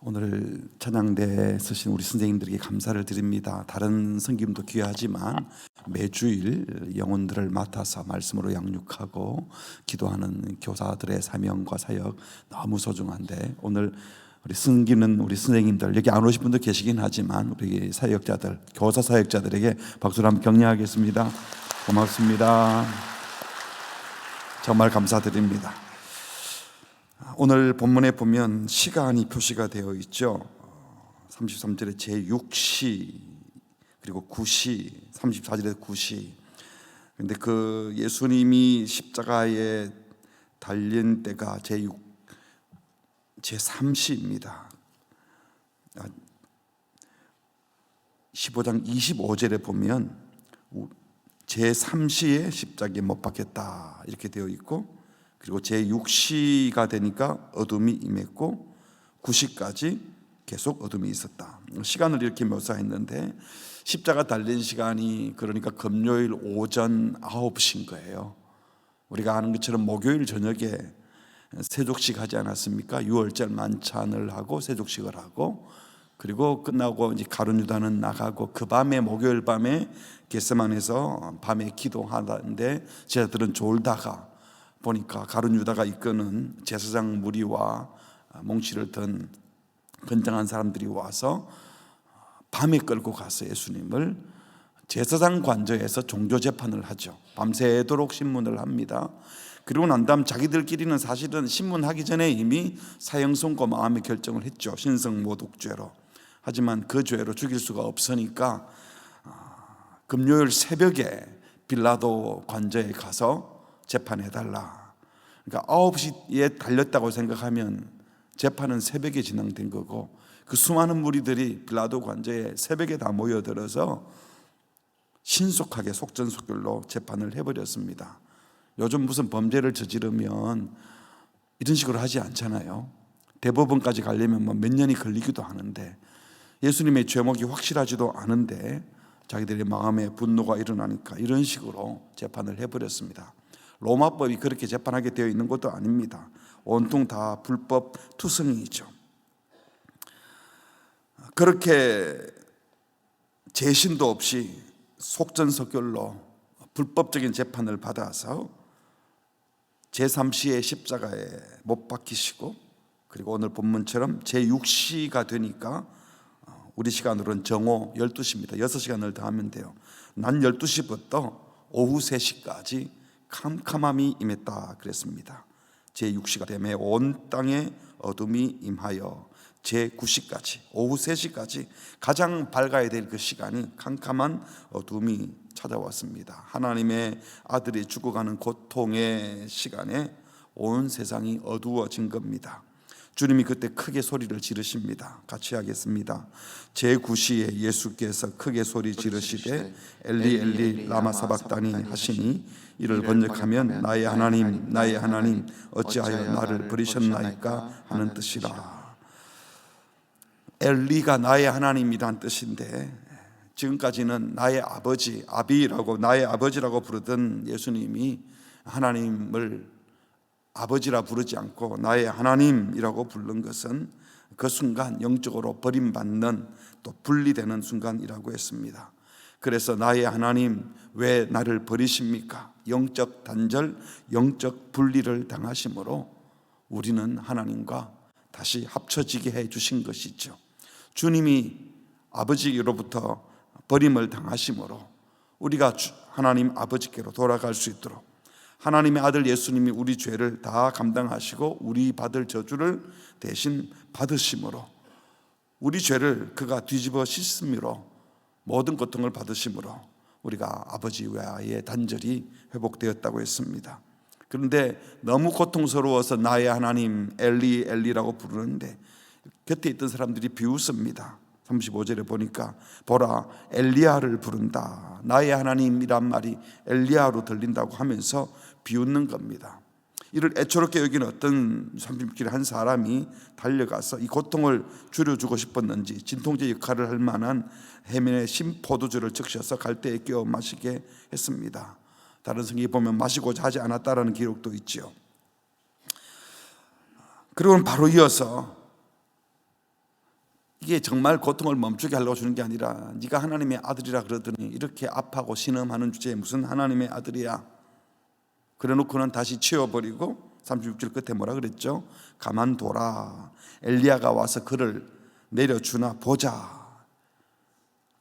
오늘 찬양대에 서신 우리 선생님들에게 감사를 드립니다. 다른 선교도 귀하지만 매주일 영혼들을 맡아서 말씀으로 양육하고 기도하는 교사들의 사명과 사역 너무 소중한데, 오늘 우리 섬기는 우리 선생님들, 여기 안 오신 분도 계시긴 하지만 우리 사역자들, 교사 사역자들에게 박수를 한번 격려하겠습니다. 고맙습니다. 정말 감사드립니다. 오늘 본문에 보면 시간이 표시가 되어 있죠. 33절에 제6시, 그리고 9시, 34절에 9시. 그런데 그 예수님이 십자가에 달린 때가 제3시입니다. 15장 25절에 보면 제3시에 십자가에 못 박혔다 이렇게 되어 있고, 그리고 제6시가 되니까 어둠이 임했고 9시까지 계속 어둠이 있었다. 시간을 이렇게 묘사했는데, 십자가 달린 시간이 그러니까 금요일 오전 9시인 거예요. 우리가 아는 것처럼 목요일 저녁에 세족식 하지 않았습니까? 유월절 만찬을 하고 세족식을 하고, 그리고 끝나고 이제 가룟 유다는 나가고, 그 밤에 목요일 밤에 겟세마네에서 밤에 기도하는데 제자들은 졸다가 보니까 가룟 유다가 이끄는 제사장 무리와 몽치를 든 건장한 사람들이 와서 밤에 끌고 가서 예수님을 제사장 관저에서 종교 재판을 하죠. 밤새도록 신문을 합니다. 그리고 난 다음 자기들끼리는 사실은 신문하기 전에 이미 사형 선고 마음의 결정을 했죠. 신성모독죄로. 하지만 그 죄로 죽일 수가 없으니까 금요일 새벽에 빌라도 관저에 가서 재판해달라. 그러니까 9시에 달렸다고 생각하면 재판은 새벽에 진행된 거고, 그 수많은 무리들이 빌라도 관저에 새벽에 다 모여들어서 신속하게 속전속결로 재판을 해버렸습니다. 요즘 무슨 범죄를 저지르면 이런 식으로 하지 않잖아요. 대법원까지 가려면 몇 년이 걸리기도 하는데, 예수님의 죄목이 확실하지도 않은데 자기들의 마음에 분노가 일어나니까 이런 식으로 재판을 해버렸습니다. 로마법이 그렇게 재판하게 되어 있는 것도 아닙니다. 온통 다 불법 투성이죠. 그렇게 재신도 없이 속전속결로 불법적인 재판을 받아서 제3시의 십자가에 못 박히시고, 그리고 오늘 본문처럼 제6시가 되니까 우리 시간으로는 정오 12시입니다. 6시간을 더 하면 돼요. 낮 12시부터 오후 3시까지 캄캄함이 임했다 그랬습니다. 제6시가 되면 온 땅에 어둠이 임하여 제9시까지, 오후 3시까지 가장 밝아야 될 그 시간이 캄캄한 어둠이 찾아왔습니다. 하나님의 아들이 죽어가는 고통의 시간에 온 세상이 어두워진 겁니다. 주님이 그때 크게 소리를 지르십니다. 같이 하겠습니다. 제9시에 예수께서 크게 소리 지르시되 엘리 엘리 라마 사박다니 하시니, 이를 번역하면 나의 하나님 나의 하나님 어찌하여 나를 버리셨나이까 하는 뜻이라. 엘리가 나의 하나님이란 뜻인데, 지금까지는 나의 아버지, 아비라고, 나의 아버지라고 부르던 예수님이 하나님을 아버지라 부르지 않고 나의 하나님이라고 부른 것은 그 순간 영적으로 버림받는, 또 분리되는 순간이라고 했습니다. 그래서 나의 하나님 왜 나를 버리십니까? 영적 단절, 영적 분리를 당하심으로 우리는 하나님과 다시 합쳐지게 해 주신 것이죠. 주님이 아버지로부터 버림을 당하심으로 우리가 하나님 아버지께로 돌아갈 수 있도록 하나님의 아들 예수님이 우리 죄를 다 감당하시고 우리 받을 저주를 대신 받으심으로, 우리 죄를 그가 뒤집어 씻음으로, 모든 고통을 받으심으로 우리가 아버지와의 단절이 회복되었다고 했습니다. 그런데 너무 고통스러워서 나의 하나님 엘리 엘리라고 부르는데 곁에 있던 사람들이 비웃습니다. 35절에 보니까 보라 엘리야를 부른다, 나의 하나님이란 말이 엘리야로 들린다고 하면서 비웃는 겁니다. 이를 애처롭게 여기는 어떤 30길 한 사람이 달려가서 이 고통을 줄여주고 싶었는지 진통제 역할을 할 만한 해면에 신포도주를 적셔서 갈대에 끼워 마시게 했습니다. 다른 성경에 보면 마시고자 하지 않았다라는 기록도 있죠. 그리고는 바로 이어서 이게 정말 고통을 멈추게 하려고 주는 게 아니라 네가 하나님의 아들이라 그러더니 이렇게 아파하고 신음하는 주제에 무슨 하나님의 아들이야. 그래놓고는 다시 치워버리고 36절 끝에 뭐라 그랬죠? 가만둬라. 엘리야가 와서 그를 내려주나 보자.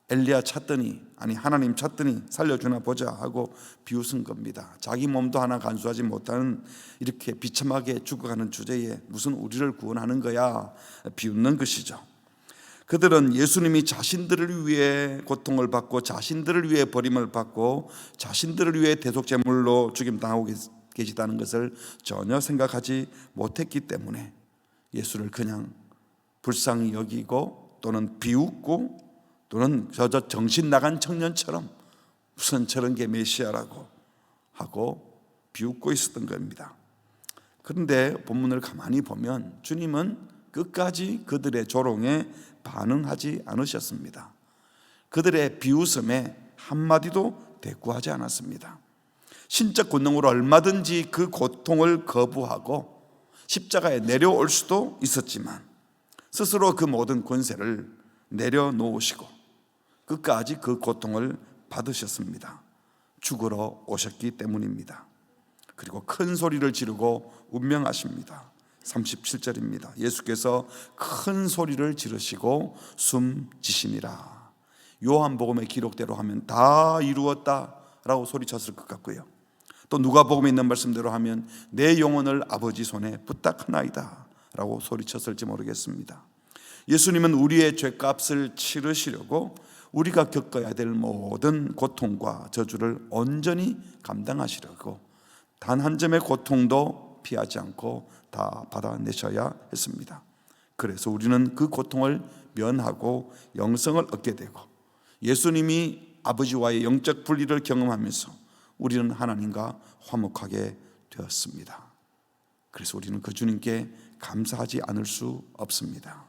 엘리야 찾더니, 아니 하나님 찾더니 살려주나 보자 하고 비웃은 겁니다. 자기 몸도 하나 간수하지 못하는 이렇게 비참하게 죽어가는 주제에 무슨 우리를 구원하는 거야, 비웃는 것이죠. 그들은 예수님이 자신들을 위해 고통을 받고 자신들을 위해 버림을 받고 자신들을 위해 대속제물로 죽임당하고 계시다는 것을 전혀 생각하지 못했기 때문에 예수를 그냥 불쌍히 여기고 또는 비웃고 또는 저 정신 나간 청년처럼 무슨 저런 게 메시아라고 하고 비웃고 있었던 겁니다. 그런데 본문을 가만히 보면 주님은 끝까지 그들의 조롱에 반응하지 않으셨습니다. 그들의 비웃음에 한마디도 대꾸하지 않았습니다. 신적 권능으로 얼마든지 그 고통을 거부하고 십자가에 내려올 수도 있었지만 스스로 그 모든 권세를 내려놓으시고 끝까지 그 고통을 받으셨습니다. 죽으러 오셨기 때문입니다. 그리고 큰 소리를 지르고 운명하십니다. 37절입니다. 예수께서 큰 소리를 지르시고 숨지시니라. 요한복음의 기록대로 하면 다 이루었다라고 소리쳤을 것 같고요. 또 누가복음에 있는 말씀대로 하면 내 영혼을 아버지 손에 부탁하나이다 라고 소리쳤을지 모르겠습니다. 예수님은 우리의 죄값을 치르시려고 우리가 겪어야 될 모든 고통과 저주를 온전히 감당하시려고 단 한 점의 고통도 피하지 않고 다 받아내셔야 했습니다. 그래서 우리는 그 고통을 면하고 영생을 얻게 되고 예수님이 아버지와의 영적 분리를 경험하면서 우리는 하나님과 화목하게 되었습니다. 그래서 우리는 그 주님께 감사하지 않을 수 없습니다.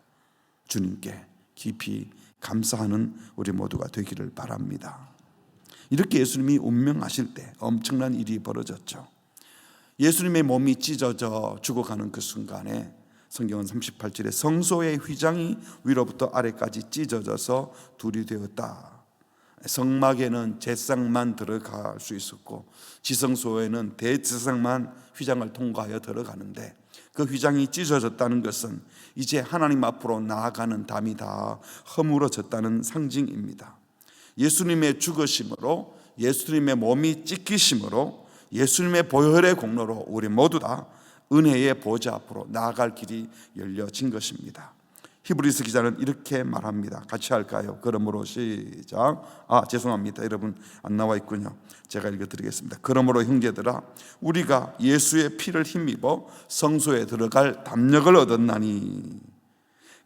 주님께 깊이 감사하는 우리 모두가 되기를 바랍니다. 이렇게 예수님이 운명하실 때 엄청난 일이 벌어졌죠. 예수님의 몸이 찢어져 죽어가는 그 순간에 성경은 38절에 성소의 휘장이 위로부터 아래까지 찢어져서 둘이 되었다. 성막에는 제사장만 들어갈 수 있었고 지성소에는 대제사장만 휘장을 통과하여 들어가는데 그 휘장이 찢어졌다는 것은 이제 하나님 앞으로 나아가는 담이 다 허물어졌다는 상징입니다. 예수님의 죽으심으로 예수님의 몸이 찢기심으로 예수님의 보혈의 공로로 우리 모두 다 은혜의 보좌 앞으로 나아갈 길이 열려진 것입니다. 히브리서 기자는 이렇게 말합니다. 같이 할까요? 그러므로 시작. 죄송합니다. 여러분 안 나와 있군요. 제가 읽어드리겠습니다. 그러므로 형제들아 우리가 예수의 피를 힘입어 성소에 들어갈 담력을 얻었나니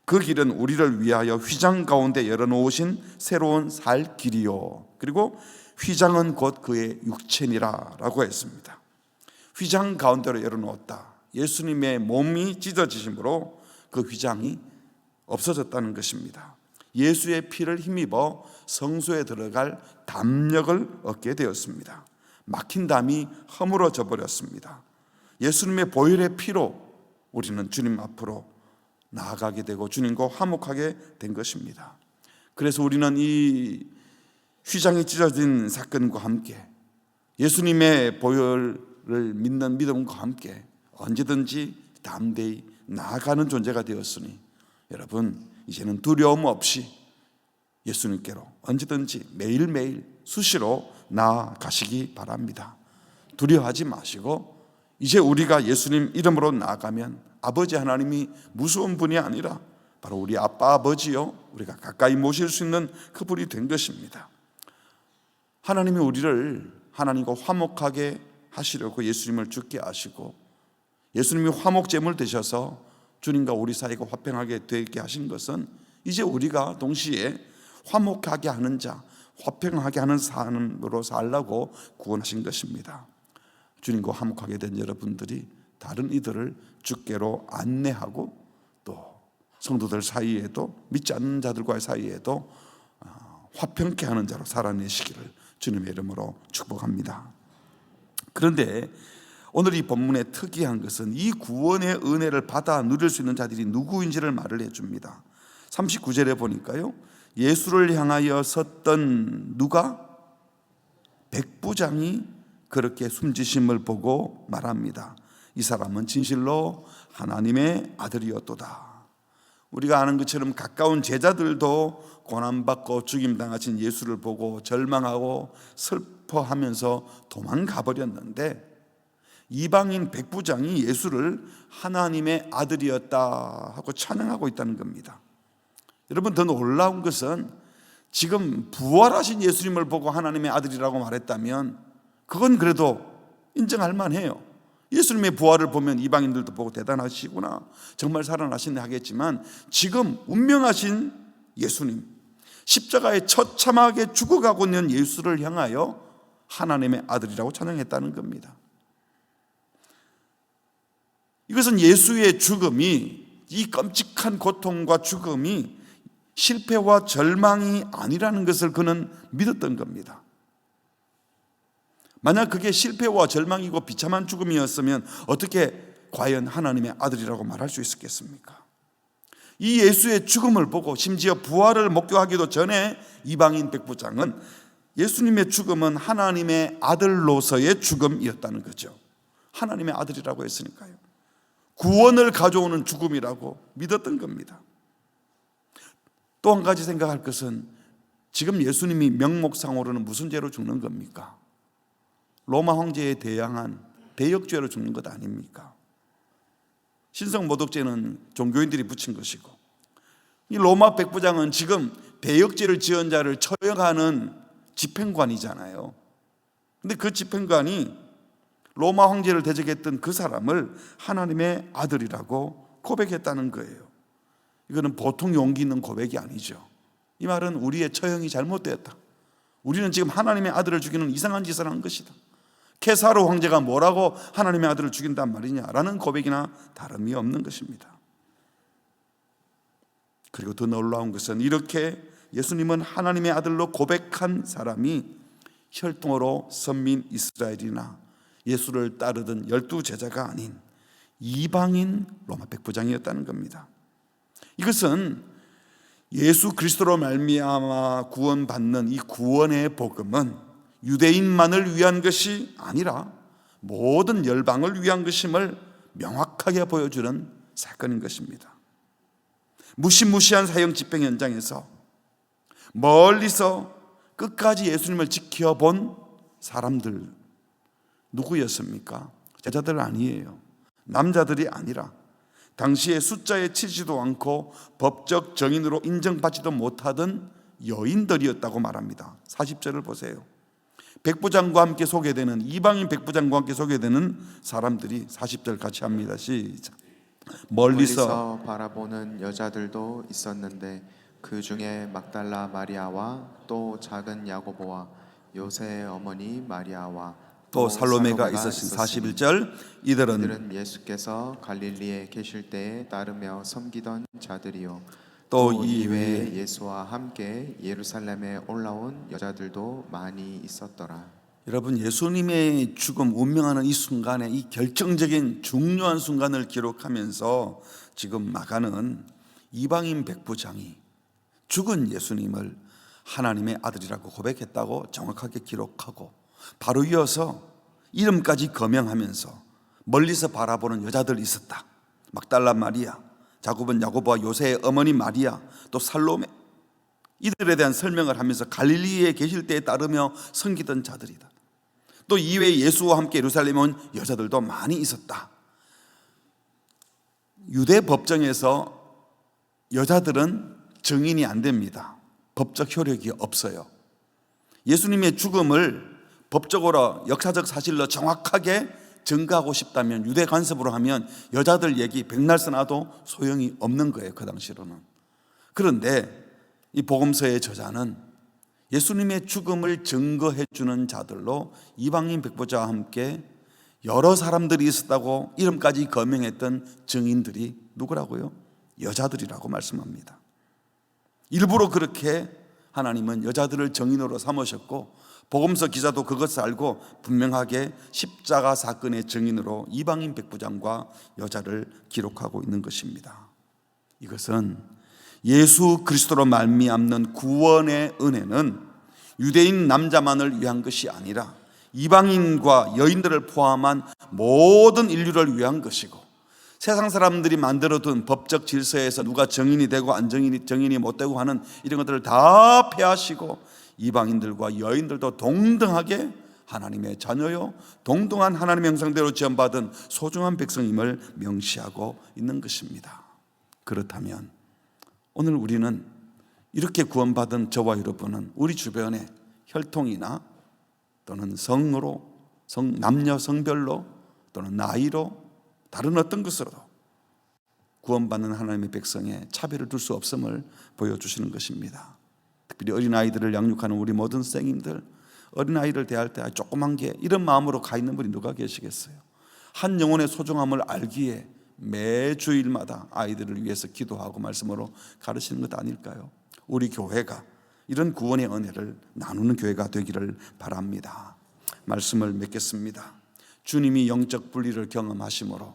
그 길은 우리를 위하여 휘장 가운데 열어놓으신 새로운 살 길이요. 그리고 휘장은 곧 그의 육체니라 라고 했습니다. 휘장 가운데로 열어놓았다. 예수님의 몸이 찢어지심으로 그 휘장이 없어졌다는 것입니다. 예수의 피를 힘입어 성소에 들어갈 담력을 얻게 되었습니다. 막힌 담이 허물어져 버렸습니다. 예수님의 보혈의 피로 우리는 주님 앞으로 나아가게 되고 주님과 화목하게 된 것입니다. 그래서 우리는 이 휘장이 찢어진 사건과 함께 예수님의 보혈을 믿는 믿음과 함께 언제든지 담대히 나아가는 존재가 되었으니 여러분 이제는 두려움 없이 예수님께로 언제든지 매일매일 수시로 나아가시기 바랍니다. 두려워하지 마시고 이제 우리가 예수님 이름으로 나아가면 아버지 하나님이 무서운 분이 아니라 바로 우리 아빠 아버지요 우리가 가까이 모실 수 있는 그분이 된 것입니다. 하나님이 우리를 하나님과 화목하게 하시려고 예수님을 죽게 하시고 예수님이 화목제물 되셔서 주님과 우리 사이가 화평하게 되게 하신 것은 이제 우리가 동시에 화목하게 하는 자, 화평하게 하는 삶으로 살라고 구원하신 것입니다. 주님과 화목하게 된 여러분들이 다른 이들을 주께로 안내하고 또 성도들 사이에도 믿지 않는 자들과의 사이에도 화평케 하는 자로 살아내시기를 주님의 이름으로 축복합니다. 그런데 오늘 이 본문의 특이한 것은 이 구원의 은혜를 받아 누릴 수 있는 자들이 누구인지를 말을 해줍니다. 39절에 보니까요, 예수를 향하여 섰던 누가? 백부장이 그렇게 숨지심을 보고 말합니다. 이 사람은 진실로 하나님의 아들이었도다. 우리가 아는 것처럼 가까운 제자들도 고난받고 죽임당하신 예수를 보고 절망하고 슬퍼하면서 도망가 버렸는데, 이방인 백부장이 예수를 하나님의 아들이었다 하고 찬양하고 있다는 겁니다. 여러분, 더 놀라운 것은 지금 부활하신 예수님을 보고 하나님의 아들이라고 말했다면 그건 그래도 인정할 만해요. 예수님의 부활을 보면 이방인들도 보고 대단하시구나, 정말 살아나시네 하겠지만, 지금 운명하신 예수님, 십자가에 처참하게 죽어가고 있는 예수를 향하여 하나님의 아들이라고 찬양했다는 겁니다. 이것은 예수의 죽음이, 이 끔찍한 고통과 죽음이 실패와 절망이 아니라는 것을 그는 믿었던 겁니다. 만약 그게 실패와 절망이고 비참한 죽음이었으면 어떻게 과연 하나님의 아들이라고 말할 수 있었겠습니까? 이 예수의 죽음을 보고 심지어 부활을 목격하기도 전에 이방인 백부장은 예수님의 죽음은 하나님의 아들로서의 죽음이었다는 거죠. 하나님의 아들이라고 했으니까요. 구원을 가져오는 죽음이라고 믿었던 겁니다. 또 한 가지 생각할 것은, 지금 예수님이 명목상으로는 무슨 죄로 죽는 겁니까? 로마 황제에 대항한 대역죄로 죽는 것 아닙니까? 신성모독죄는 종교인들이 붙인 것이고, 이 로마 백부장은 지금 대역죄를 지은 자를 처형하는 집행관이잖아요. 근데 그 집행관이 로마 황제를 대적했던 그 사람을 하나님의 아들이라고 고백했다는 거예요. 이거는 보통 용기 있는 고백이 아니죠. 이 말은 우리의 처형이 잘못되었다, 우리는 지금 하나님의 아들을 죽이는 이상한 짓을 한 것이다, 케사로 황제가 뭐라고 하나님의 아들을 죽인단 말이냐라는 고백이나 다름이 없는 것입니다. 그리고 더 놀라운 것은, 이렇게 예수님은 하나님의 아들로 고백한 사람이 혈통으로 선민 이스라엘이나 예수를 따르던 12제자가 아닌 이방인 로마 백부장이었다는 겁니다. 이것은 예수 그리스도로 말미암아 구원받는 이 구원의 복음은 유대인만을 위한 것이 아니라 모든 열방을 위한 것임을 명확하게 보여주는 사건인 것입니다. 무시무시한 사형 집행 현장에서 멀리서 끝까지 예수님을 지켜본 사람들 누구였습니까? 제자들 아니에요. 남자들이 아니라 당시에 숫자에 치지도 않고 법적 정인으로 인정받지도 못하던 여인들이었다고 말합니다. 40절을 보세요. 백부장과 함께 소개되는, 이방인 백부장과 함께 소개되는 사람들이 40절 같이 합니다. 시작. 멀리서 바라보는 여자들도 있었는데 그 중에 막달라 마리아와 또 작은 야고보와 요새의 어머니 마리아와 또 살로메가 있었으니 41절. 이들은 예수께서 갈릴리에 계실 때에 따르며 섬기던 자들이요, 또 이외에 예수와 함께 예루살렘에 올라온 여자들도 많이 있었더라. 여러분, 예수님의 죽음, 운명하는 이 순간에, 이 결정적인 중요한 순간을 기록하면서 지금 마가는 이방인 백부장이 죽은 예수님을 하나님의 아들이라고 고백했다고 정확하게 기록하고, 바로 이어서 이름까지 거명하면서 멀리서 바라보는 여자들이 있었다. 막달라 마리아, 자고본 야고보와 요새의 어머니 마리아, 또 살로메, 이들에 대한 설명을 하면서 갈릴리에 계실 때에 따르며 섬기던 자들이다. 또 이외에 예수와 함께 예루살렘에 온 여자들도 많이 있었다. 유대 법정에서 여자들은 증인이 안 됩니다. 법적 효력이 없어요. 예수님의 죽음을 법적으로 역사적 사실로 정확하게 증거하고 싶다면, 유대 간섭으로 하면 여자들 얘기 백날 써놔도 소용이 없는 거예요, 그 당시로는. 그런데 이 복음서의 저자는 예수님의 죽음을 증거해 주는 자들로 이방인 백부장과 함께 여러 사람들이 있었다고 이름까지 거명했던 증인들이 누구라고요? 여자들이라고 말씀합니다. 일부러 그렇게 하나님은 여자들을 증인으로 삼으셨고, 복음서 기자도 그것을 알고 분명하게 십자가 사건의 증인으로 이방인 백부장과 여자를 기록하고 있는 것입니다. 이것은 예수 그리스도로 말미암는 구원의 은혜는 유대인 남자만을 위한 것이 아니라 이방인과 여인들을 포함한 모든 인류를 위한 것이고, 세상 사람들이 만들어둔 법적 질서에서 누가 정인이 되고 정인이 못 되고 하는 이런 것들을 다 폐하시고 이방인들과 여인들도 동등하게 하나님의 자녀요, 동등한 하나님의 형상대로 지음받은 소중한 백성임을 명시하고 있는 것입니다. 그렇다면 오늘 우리는 이렇게 구원받은 저와 여러분은 우리 주변에 혈통이나 또는 남녀 성별로 또는 나이로 다른 어떤 것으로도 구원받는 하나님의 백성에 차별을 둘 수 없음을 보여주시는 것입니다. 특별히 어린아이들을 양육하는 우리 모든 선생님들, 어린아이를 대할 때 조그만 게 이런 마음으로 가 있는 분이 누가 계시겠어요? 한 영혼의 소중함을 알기에 매 주일마다 아이들을 위해서 기도하고 말씀으로 가르치는 것 아닐까요? 우리 교회가 이런 구원의 은혜를 나누는 교회가 되기를 바랍니다. 말씀을 맺겠습니다. 주님이 영적 분리를 경험하심으로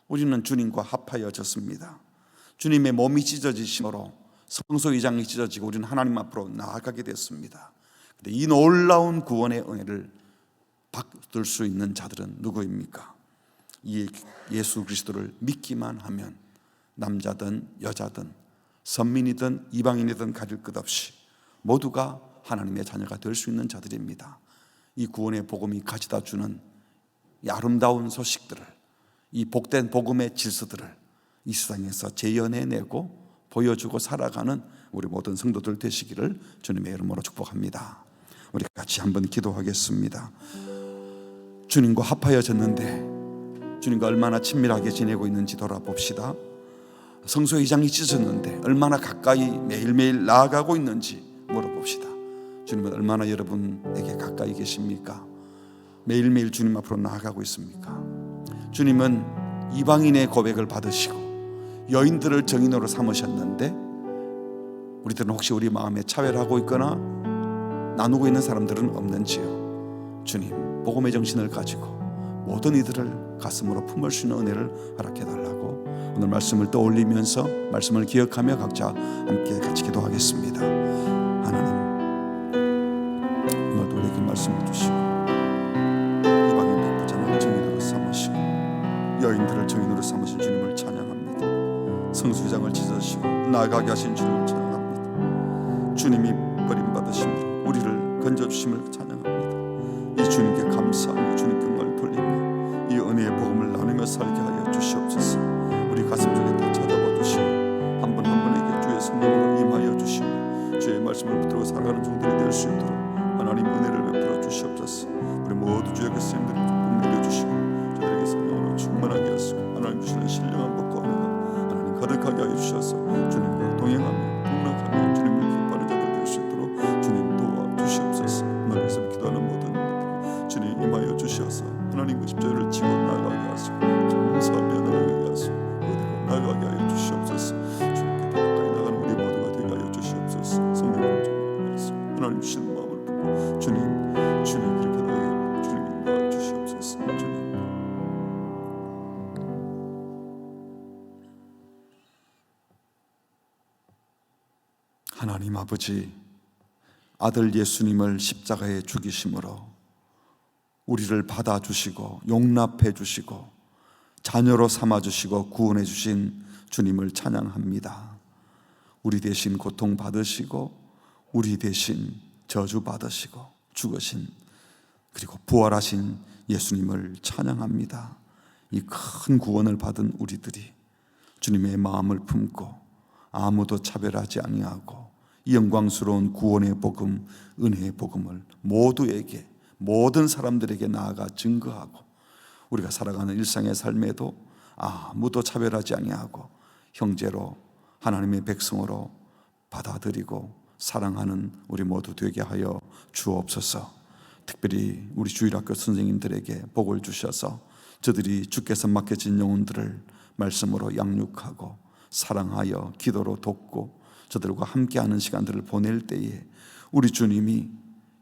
우리는 주님과 합하여졌습니다. 주님의 몸이 찢어지심으로 성소 의장이 찢어지고 우리는 하나님 앞으로 나아가게 됐습니다. 근데 이 놀라운 구원의 은혜를 받을 수 있는 자들은 누구입니까? 이 예수 그리스도를 믿기만 하면 남자든 여자든 선민이든 이방인이든 가릴 것 없이 모두가 하나님의 자녀가 될 수 있는 자들입니다. 이 구원의 복음이 가져다 주는 이 아름다운 소식들을, 이 복된 복음의 질서들을 이 세상에서 재현해내고 보여주고 살아가는 우리 모든 성도들 되시기를 주님의 이름으로 축복합니다. 우리 같이 한번 기도하겠습니다. 주님과 합하여졌는데 주님과 얼마나 친밀하게 지내고 있는지 돌아봅시다. 성소의 이장이 찢어졌는데 얼마나 가까이 매일매일 나아가고 있는지 물어봅시다. 주님은 얼마나 여러분에게 가까이 계십니까? 매일매일 주님 앞으로 나아가고 있습니까? 주님은 이방인의 고백을 받으시고 여인들을 정인으로 삼으셨는데 우리들은 혹시 우리 마음에 차별하고 있거나 나누고 있는 사람들은 없는지요? 주님, 복음의 정신을 가지고 모든 이들을 가슴으로 품을 수 있는 은혜를 허락해달라고 오늘 말씀을 떠올리면서 말씀을 기억하며 각자 함께 같이 기도하겠습니다. 하나님, 오늘도 우리에게 말씀해 주시고 이방인들 부자를 정인으로 삼으시고 여인들을 정인으로 삼으신 주님을 찬양합니다. 성수장을 찢으시고 나아가게 하신 주님을 찬양합니다. 주님이 버림받으심으로 우리를 건져주심을 찬양합니다. 이 주님께 감사하며 주님께 영광을 돌리며 이 은혜의 복음을 나누며 살게 하여 주시옵소서. 우리 가슴 속에 다 찾아와 주시고 한 분 한 분에게 주의 성령으로 임하여 주시고 주의 말씀을 붙들고 살아가는 종들이 될 수 있도록 하나님 은혜를 베풀어 주시옵소서. 우리 모두 주의 교수님들이 복 내려주시고 저들에게 성령으로 충만하게 하시고 하나님 주시는 신령한 복과 은혜가 하나님 가득하게 하여 주셔서 주님과 동행하며 동락하며 주님을 기뻐하는 자들 될 수 있도록 주님 도와주시옵소서. 하나님께서 기도하는 모든 분들 주님 임하여 주셔서 하나님 그 십자가를 지고 나아가게 하시고 감사하며 나아가게 하시고 어디로 나아가게 하여 주시옵소서. 주님께 더 가까이 나가는 우리 모두가 되게 하여 주시옵소서. 성령을 좀 하시고 하나님 주시는 마음을 품고 주님 그렇게 나아가게 주님 도와주시옵소서. 주님 하나님 아버지, 아들 예수님을 십자가에 죽이심으로 우리를 받아주시고 용납해 주시고 자녀로 삼아주시고 구원해 주신 주님을 찬양합니다. 우리 대신 고통받으시고 우리 대신 저주받으시고 죽으신 그리고 부활하신 예수님을 찬양합니다. 이 큰 구원을 받은 우리들이 주님의 마음을 품고 아무도 차별하지 아니하고 이 영광스러운 구원의 복음, 은혜의 복음을 모두에게, 모든 사람들에게 나아가 증거하고 우리가 살아가는 일상의 삶에도 아무도 차별하지 아니하고 형제로 하나님의 백성으로 받아들이고 사랑하는 우리 모두 되게 하여 주옵소서. 특별히 우리 주일학교 선생님들에게 복을 주셔서 저들이 주께서 맡겨진 영혼들을 말씀으로 양육하고 사랑하여 기도로 돕고 저들과 함께하는 시간들을 보낼 때에 우리 주님이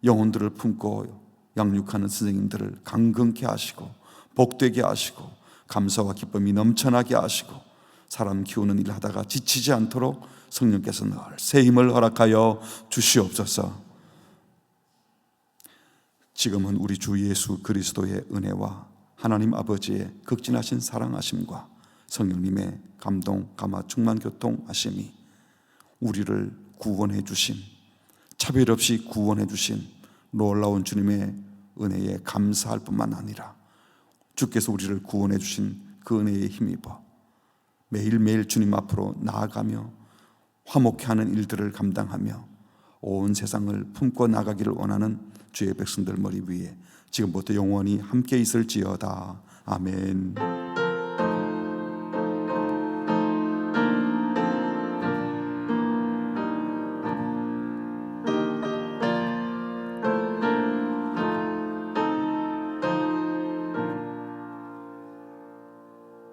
영혼들을 품고 양육하는 선생님들을 강건케 하시고 복되게 하시고 감사와 기쁨이 넘쳐나게 하시고 사람 키우는 일 하다가 지치지 않도록 성령께서 늘 새 힘을 허락하여 주시옵소서. 지금은 우리 주 예수 그리스도의 은혜와 하나님 아버지의 극진하신 사랑하심과 성령님의 감동, 감화, 충만 교통하심이 우리를 구원해 주신, 차별 없이 구원해 주신 놀라운 주님의 은혜에 감사할 뿐만 아니라 주께서 우리를 구원해 주신 그 은혜에 힘입어 매일매일 주님 앞으로 나아가며 화목해 하는 일들을 감당하며 온 세상을 품고 나가기를 원하는 주의 백성들 머리 위에 지금부터 영원히 함께 있을지어다. 아멘.